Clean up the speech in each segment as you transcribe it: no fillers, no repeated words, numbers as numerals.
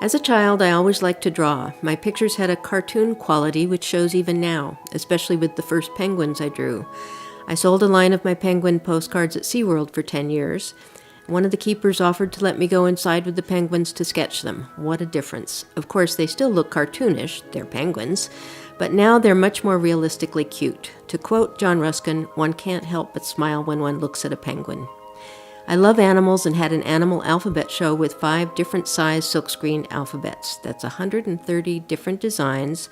As a child, I always liked to draw. My pictures had a cartoon quality which shows even now, especially with the first penguins I drew. I sold a line of my penguin postcards at SeaWorld for 10 years. One of the keepers offered to let me go inside with the penguins to sketch them. What a difference. Of course, they still look cartoonish, they're penguins, but now they're much more realistically cute. To quote John Ruskin, one can't help but smile when one looks at a penguin. I love animals and had an animal alphabet show with 5 different size silkscreen alphabets. That's 130 different designs,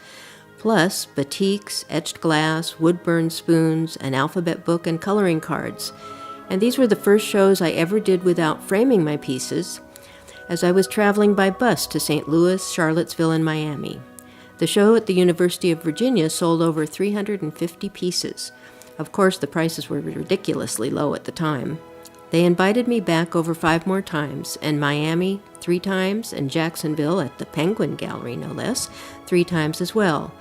plus batiks, etched glass, wood-burned spoons, an alphabet book, and coloring cards. And these were the first shows I ever did without framing my pieces, as I was traveling by bus to St. Louis, Charlottesville, and Miami. The show at the University of Virginia sold over 350 pieces. Of course, the prices were ridiculously low at the time. They invited me back over 5 more times, and Miami 3 times, and Jacksonville at the Penguin Gallery, no less, 3 times as well.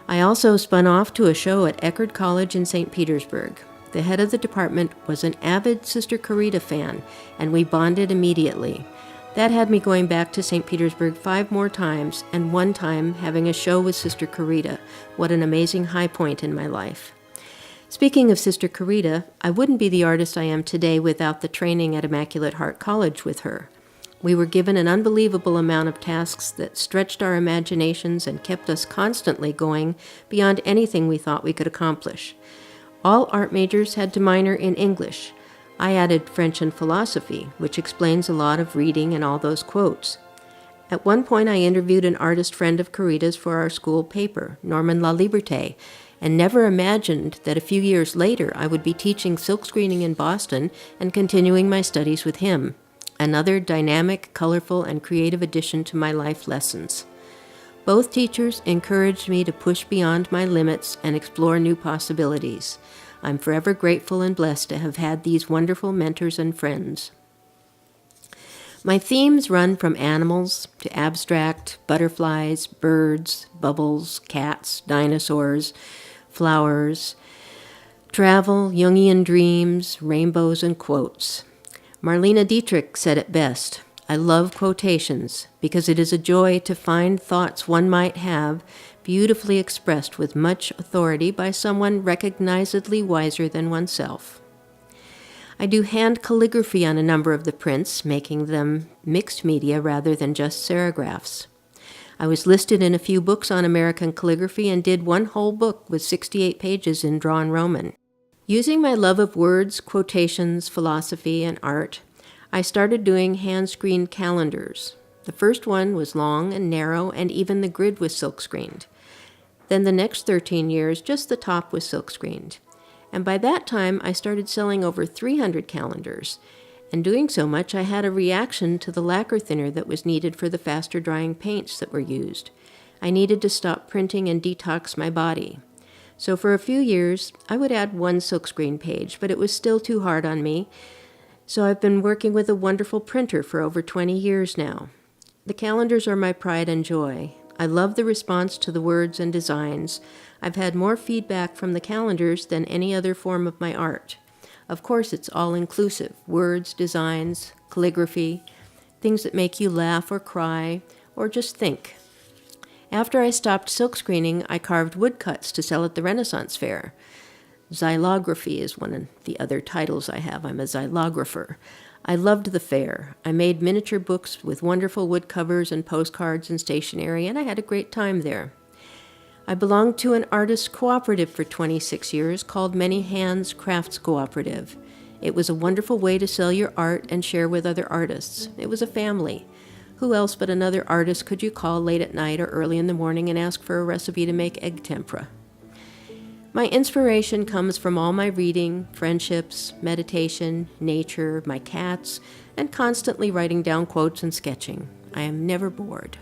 I also spun off to a show at Eckerd College in St. Petersburg. The head of the department was an avid Sister Carita fan, and we bonded immediately. That had me going back to St. Petersburg 5 more times, and one time having a show with Sister Carita. What an amazing high point in my life. Speaking of Sister Carita, I wouldn't be the artist I am today without the training at Immaculate Heart College with her. We were given an unbelievable amount of tasks that stretched our imaginations and kept us constantly going beyond anything we thought we could accomplish. All art majors had to minor in English. I added French and philosophy, which explains a lot of reading and all those quotes. At one point, I interviewed an artist friend of Carita's for our school paper, Norman La Liberté, and never imagined that a few years later I would be teaching silkscreening in Boston and continuing my studies with him. Another dynamic, colorful, and creative addition to my life lessons. Both teachers encouraged me to push beyond my limits and explore new possibilities. I'm forever grateful and blessed to have had these wonderful mentors and friends. My themes run from animals to abstract, butterflies, birds, bubbles, cats, dinosaurs, flowers, travel, Jungian dreams, rainbows, and quotes. Marlene Dietrich said it best, "I love quotations because it is a joy to find thoughts one might have beautifully expressed with much authority by someone recognizedly wiser than oneself." I do hand calligraphy on a number of the prints, making them mixed media rather than just serigraphs. I was listed in a few books on American calligraphy and did one whole book with 68 pages in drawn Roman. Using my love of words, quotations, philosophy, and art, I started doing hand-screened calendars. The first one was long and narrow, and even the grid was silk-screened. Then the next 13 years, just the top was silk-screened. And by that time, I started selling over 300 calendars. And doing so much, I had a reaction to the lacquer thinner that was needed for the faster-drying paints that were used. I needed to stop printing and detox my body. So for a few years, I would add one silkscreen page, but it was still too hard on me. So I've been working with a wonderful printer for over 20 years now. The calendars are my pride and joy. I love the response to the words and designs. I've had more feedback from the calendars than any other form of my art. Of course, it's all-inclusive, words, designs, calligraphy, things that make you laugh or cry, or just think. After I stopped silkscreening, I carved woodcuts to sell at the Renaissance Fair. Xylography is one of the other titles I have. I'm a xylographer. I loved the fair. I made miniature books with wonderful wood covers and postcards and stationery, and I had a great time there. I belonged to an artist cooperative for 26 years called Many Hands Crafts Cooperative. It was a wonderful way to sell your art and share with other artists. It was a family. Who else but another artist could you call late at night or early in the morning and ask for a recipe to make egg tempura? My inspiration comes from all my reading, friendships, meditation, nature, my cats, and constantly writing down quotes and sketching. I am never bored.